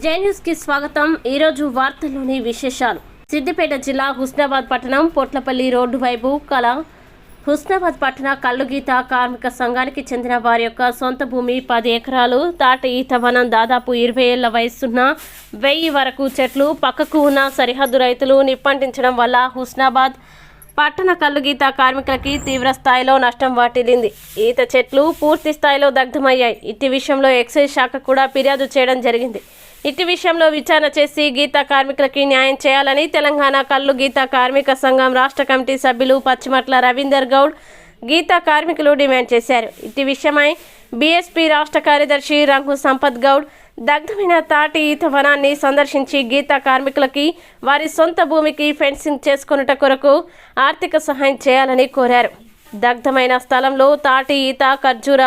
జై న్యూస్ కి స్వాగతం। ఈ రోజు వార్తల్లోని విశేషాలు। సిద్దిపేట జిల్లా హుస్నాబాద్ పట్టణం పొట్లపల్లి రోడ్డు వైపు కల హుస్నాబాద్ పట్టణ కల్లుగీత కార్మిక సంఘానికి చెందిన వారి యొక్క సొంత భూమి 10 ఎకరాలు తాటి ఈత వనం దాదాపు 20 ఏళ్ల వయసున్న 1000 వరకు చెట్లు పక్కకు ఉన్న సరిహద్దు రైతులు నిప్పంటించడం వల్ల హుస్నాబాద్ పట్టణ కల్లుగీత కార్మికులకి తీవ్ర స్థాయిలో నష్టం వాటిల్లింది। ఈత చెట్లు పూర్తి స్థాయిలో దగ్ధమయ్యాయి। ఇట్టి విషయంలో ఎక్సైజ్ శాఖ కూడా ఫిర్యాదు చేయడం జరిగింది। ఇట్టి విషయంలో విచారణ చేసి గీత కార్మికులకి న్యాయం చేయాలని తెలంగాణ కల్లు గీత కార్మిక సంఘం రాష్ట్ర కమిటీ సభ్యులు పచ్చిమట్ల రవీందర్ గౌడ్ గీత కార్మికులు డిమాండ్ చేశారు। ఇట్టి విషయమై బీఎస్పీ రాష్ట్ర కార్యదర్శి రంగు సంపత్ గౌడ్ దగ్ధమైన తాటి ఈత వనాన్ని సందర్శించి గీత కార్మికులకి వారి సొంత భూమికి ఫెన్సింగ్ చేసుకొనుట కొరకు ఆర్థిక సహాయం చేయాలని కోరారు। దగ్ధమైన స్థలంలో తాటి ఈత ఖర్జూర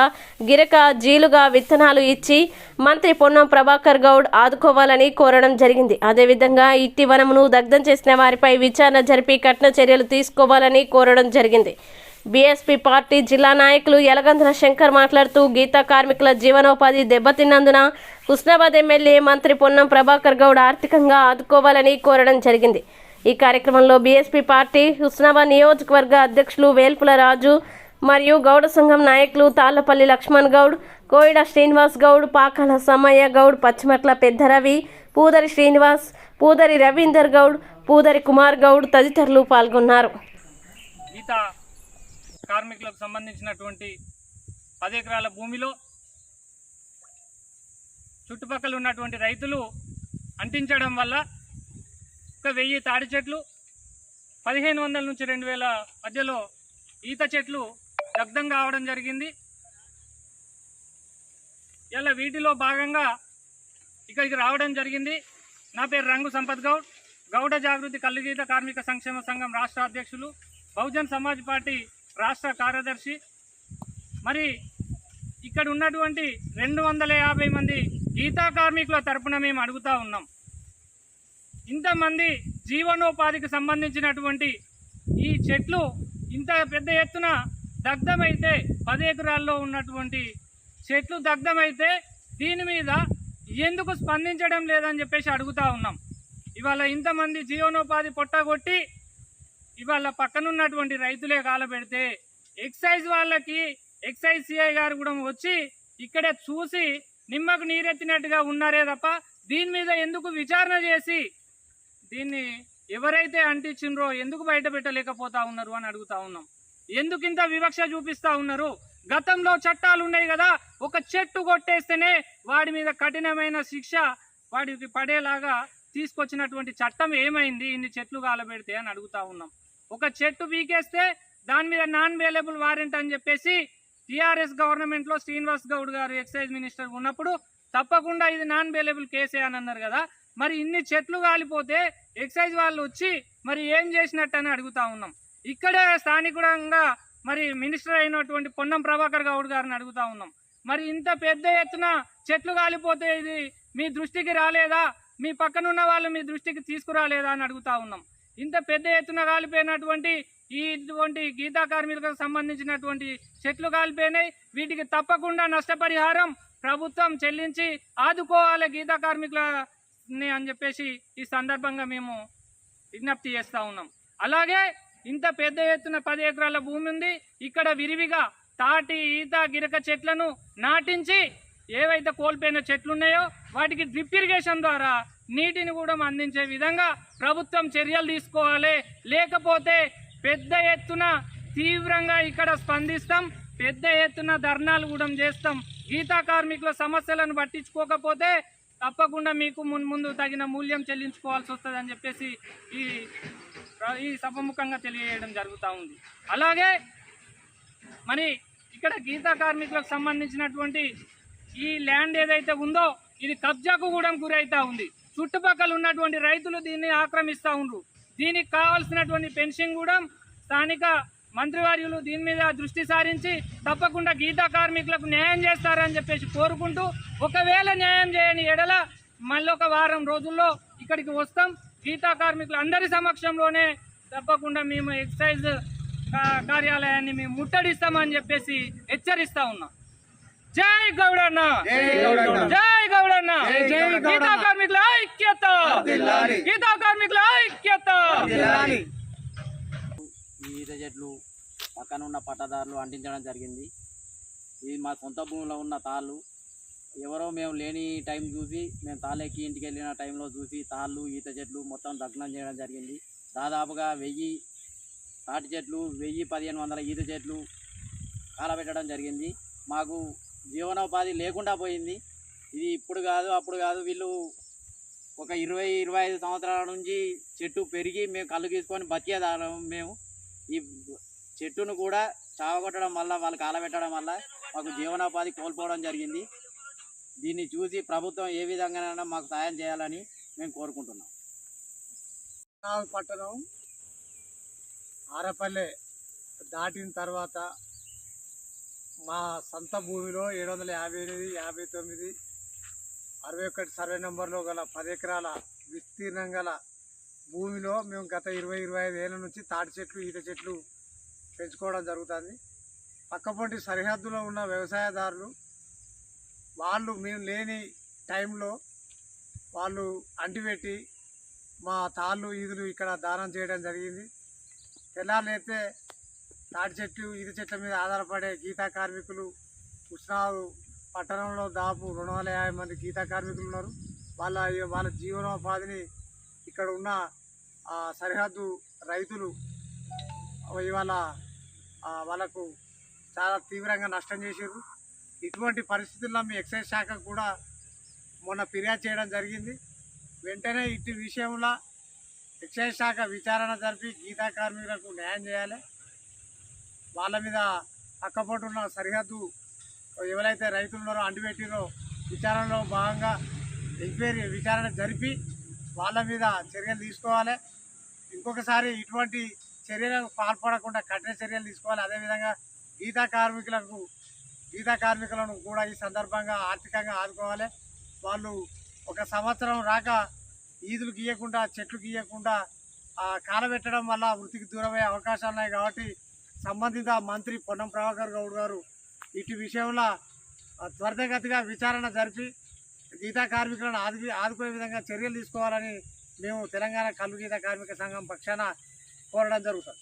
గిరక జీలుగా విత్తనాలు ఇచ్చి మంత్రి పొన్నం ప్రభాకర్ గౌడ్ ఆదుకోవాలని కోరడం జరిగింది। అదేవిధంగా ఇట్టి వనమును దగ్ధం చేసిన వారిపై విచారణ జరిపి కఠిన చర్యలు తీసుకోవాలని కోరడం జరిగింది। బీఎస్పీ పార్టీ జిల్లా నాయకులు యలగంధల శంకర్ మాట్లాడుతూ గీత కార్మికుల జీవనోపాధి దెబ్బతిన్నందున హుస్నాబాద్ ఎమ్మెల్యే మంత్రి పొన్నం ప్రభాకర్ గౌడ్ ఆర్థికంగా ఆదుకోవాలని కోరడం జరిగింది। ఈ కార్యక్రమంలో బీఎస్పీ పార్టీ హుస్నాబాద్ నియోజకవర్గ అధ్యక్షులు వేల్పుల రాజు మరియు గౌడ సంఘం నాయకులు తాళ్లపల్లి లక్ష్మణ్ గౌడ్, కోయిడ శ్రీనివాస్ గౌడ్, పాకాల సమ్మయ్య గౌడ్, పచ్చిమట్ల పెద్ద రవి, పూదరి శ్రీనివాస్, పూదరి రవీందర్ గౌడ్, పూదరి కుమార్ గౌడ్ తదితరులు పాల్గొన్నారు। గీత కార్మికులకు సంబంధించినటువంటి 10 ఎకరాల భూమిలో చుట్టుపక్కల ఉన్నటువంటి రైతులు అంటించడం వల్ల 1000 తాడి చెట్లు 1500 నుంచి 2000 మధ్యలో ఈత చెట్లు దగ్ధం కావడం జరిగింది। ఇలా వీటిలో భాగంగా ఇక్కడికి రావడం జరిగింది। నా పేరు రంగు సంపత్ గౌడ్, గౌడ జాగృతి కల్లుగీత కార్మిక సంక్షేమ సంఘం రాష్ట్ర అధ్యక్షులు, బహుజన్ సమాజ్ పార్టీ రాష్ట్ర కార్యదర్శి। మరి ఇక్కడ ఉన్నటువంటి 250 మంది గీతా కార్మికుల తరపున మేము అడుగుతూ ఉన్నాం, ఇంతమంది జీవనోపాధికి సంబంధించినటువంటి ఈ చెట్లు ఇంత పెద్ద ఎత్తున దగ్ధమైతే 10 ఎకరాల్లో ఉన్నటువంటి చెట్లు దగ్ధమైతే దీని మీద ఎందుకు స్పందించడం లేదని చెప్పేసి అడుగుతూ ఉన్నాం। ఇవాళ ఇంతమంది జీవనోపాధి పొట్టగొట్టి ఇవాళ పక్కనున్నటువంటి రైతులే కాలబెడితే ఎక్సైజ్ వాళ్ళకి ఎక్సైజ్ సిఐ గారు కూడా వచ్చి ఇక్కడే చూసి నిమ్మకు నీరెత్తినట్టుగా ఉన్నారే తప్ప దీని మీద ఎందుకు విచారణ చేసి దీన్ని ఎవరైతే అంటించిండ్రో ఎందుకు బయట పెట్టలేకపోతా ఉన్నారు అని అడుగుతా ఉన్నాం। ఎందుకు ఇంత వివక్ష చూపిస్తా ఉన్నారు? గతంలో చట్టాలు ఉన్నాయి కదా, ఒక చెట్టు కొట్టేస్తేనే వాడి మీద కఠినమైన శిక్ష వాడికి పడేలాగా తీసుకొచ్చినటువంటి చట్టం ఏమైంది ఇన్ని చెట్లు కాలబెడితే అని అడుగుతా ఉన్నాం। ఒక చెట్టు పీకేస్తే దాని మీద నాన్ వేలబుల్ వారెంట్ అని చెప్పేసి టీఆర్ఎస్ గవర్నమెంట్లో శ్రీనివాస్ గౌడ్ గారు ఎక్సైజ్ మినిస్టర్ ఉన్నప్పుడు తప్పకుండా ఇది నాన్ వేలబుల్ కేసే అని అన్నారు కదా, మరి ఇన్ని చెట్లు కాలిపోతే ఎక్సైజ్ వాళ్ళు వచ్చి మరి ఏం చేసినట్టు అని అడుగుతా ఉన్నాం। ఇక్కడే స్థానికంగా మరి మినిస్టర్ అయినటువంటి పొన్నం ప్రభాకర్ గౌడ్ గారిని అడుగుతా ఉన్నాం, మరి ఇంత పెద్ద ఎత్తున చెట్లు కాలిపోతే ఇది మీ దృష్టికి రాలేదా, మీ పక్కనున్న వాళ్ళు మీ దృష్టికి తీసుకురాలేదా అని అడుగుతా ఉన్నాం। ఇంత పెద్ద ఎత్తున కాలిపోయినటువంటి ఇటువంటి గీతా కార్మికులకు సంబంధించినటువంటి చెట్లు కాలిపోయినాయి, వీటికి తప్పకుండా నష్టపరిహారం ప్రభుత్వం చెల్లించి ఆదుకోవాలి గీతా కార్మికులని అని చెప్పేసి ఈ సందర్భంగా మేము విజ్ఞప్తి చేస్తూ ఉన్నాం। అలాగే ఇంత పెద్ద ఎత్తున 10 ఎకరాల భూమి ఉంది, ఇక్కడ విరివిగా తాటి ఈత గిరక చెట్లను నాటించి ఏవైతే కోల్పోయిన చెట్లు ఉన్నాయో వాటికి డ్రిప్ ఇరిగేషన్ ద్వారా నీటిని కూడా అందించే విధంగా ప్రభుత్వం చర్యలు తీసుకోవాలి, లేకపోతే పెద్ద ఎత్తున తీవ్రంగా ఇక్కడ స్పందిస్తాం, పెద్ద ఎత్తున ధర్నాలు కూడా చేస్తాం। గీతా కార్మికుల సమస్యలను పట్టించుకోకపోతే తప్పకుండా మీకు ముందు తగిన మూల్యం చెల్లించుకోవాల్సి వస్తుంది అని చెప్పేసి ఈ సభముఖంగా తెలియజేయడం జరుగుతూ ఉంది। అలాగే మరి ఇక్కడ గీతా కార్మికులకు సంబంధించినటువంటి ఈ ల్యాండ్ ఏదైతే ఉందో ఇది కబ్జాకు కూడా గురైతా ఉంది। చుట్టుపక్కల ఉన్నటువంటి రైతులు దీన్ని ఆక్రమిస్తూ ఉండ్రు। దీనికి కావాల్సినటువంటి పెన్షన్ కూడా స్థానిక మంత్రివర్యులు దీని మీద దృష్టి సారించి తప్పకుండా గీతా కార్మికులకు న్యాయం చేస్తారని చెప్పేసి కోరుకుంటూ, ఒకవేళ న్యాయం చేయని ఎడల మళ్ళీ ఒక వారం రోజుల్లో ఇక్కడికి వస్తాం, గీతా కార్మికులు అందరి సమక్షంలోనే తప్పకుండా మేము ఎక్సైజ్ కార్యాలయాన్ని మేము ముట్టడిస్తామని చెప్పేసి హెచ్చరిస్తూ ఉన్నాం। జై గౌడన్న, జై గౌడన్న, గీతా కార్మికుల ఐక్యత, గీతా కార్మికుల ఐక్యత. ఈ ఈత చెట్లు పక్కన ఉన్న పట్టదారులు అంటించడం జరిగింది. ఇది మా సొంత భూమిలో ఉన్న తాళ్ళు. ఎవరో మేము లేని టైం చూసి మేము తాళ్ళెక్కి ఇంటికి వెళ్ళిన టైంలో చూసి తాళ్ళు ఈత చెట్లు మొత్తం దగ్నం చేయడం జరిగింది. దాదాపుగా 1000 తాటి చెట్లు, 1000-1500 ఈత చెట్లు కాలబెట్టడం జరిగింది. మాకు జీవనోపాధి లేకుండా పోయింది. ఇది ఇప్పుడు కాదు అప్పుడు కాదు, వీళ్ళు ఒక 20-25 సంవత్సరాల నుంచి చెట్టు పెరిగి మేము కళ్ళు తీసుకొని బతికేదారం. మేము ఈ చెట్టును కూడా చావగొట్టడం వల్ల, వాళ్ళు కాలబెట్టడం వల్ల మాకు జీవనోపాధి కోల్పోవడం జరిగింది. దీన్ని చూసి ప్రభుత్వం ఏ విధంగానైనా మాకు సాయం చేయాలని మేము కోరుకుంటున్నాం. పట్టణం ఆరపల్లె దాటిన తర్వాత మా సొంత భూమిలో 758, 59, 61 సర్వే నెంబర్లో గల 10 ఎకరాల విస్తీర్ణం గల భూమిలో మేము గత 20-25 ఏళ్ళ నుంచి తాటి చెట్లు, ఈత చెట్లు పెంచుకోవడం జరుగుతుంది. పక్కపొంటి సరిహద్దులో ఉన్న వ్యవసాయదారులు వాళ్ళు మేము లేని టైంలో వాళ్ళు అంటిపెట్టి మా తాళ్ళు ఈదులు ఇక్కడ దానం చేయడం జరిగింది. తెల్లారైతే తాటి చెట్లు, ఈత చెట్ల మీద ఆధారపడే గీతా కార్మికులు హుస్నాబాద్ పట్టణంలో దాదాపు 250 మంది గీతా కార్మికులు ఉన్నారు. వాళ్ళ జీవనోపాధిని ఇక్కడ ఉన్న సరిహద్దు రైతులు ఇవాళ వాళ్ళకు చాలా తీవ్రంగా నష్టం చేశారు. ఇటువంటి పరిస్థితుల్లో మీ ఎక్సైజ్ శాఖకు కూడా మొన్న ఫిర్యాదు చేయడం జరిగింది. వెంటనే ఇటు విషయంలో ఎక్సైజ్ శాఖ విచారణ జరిపి గీతా కార్మికులకు న్యాయం చేయాలి. వాళ్ళ మీద పక్కపొట్టు ఉన్న సరిహద్దు ఎవరైతే రైతులు ఉన్నారో అంటిపెట్టిరో విచారణలో భాగంగా విచారణ జరిపి వాళ్ళ మీద చర్యలు తీసుకోవాలి. ఇంకొకసారి ఇటువంటి చర్యలకు పాల్పడకుండా కఠిన చర్యలు తీసుకోవాలి. అదేవిధంగా గీతా కార్మికులను కూడా ఈ సందర్భంగా ఆర్థికంగా ఆదుకోవాలి. వాళ్ళు 1 సంవత్సరం రాక ఈదులు గీయకుండా, చెట్లు గీయకుండా కాలబెట్టడం వల్ల వృత్తికి దూరమయ్యే అవకాశాలు ఉన్నాయి. కాబట్టి సంబంధిత మంత్రి పొన్నం ప్రభాకర్ గౌడ్ గారు ఇటు విషయంలో త్వరితగతిగా విచారణ జరిపి గీతా కార్మికులను ఆదుకునే విధంగా చర్యలు తీసుకోవాలని మేము తెలంగాణ కల్లు గీతా కార్మిక సంఘం పక్షాన కోరడం జరుగుతుంది.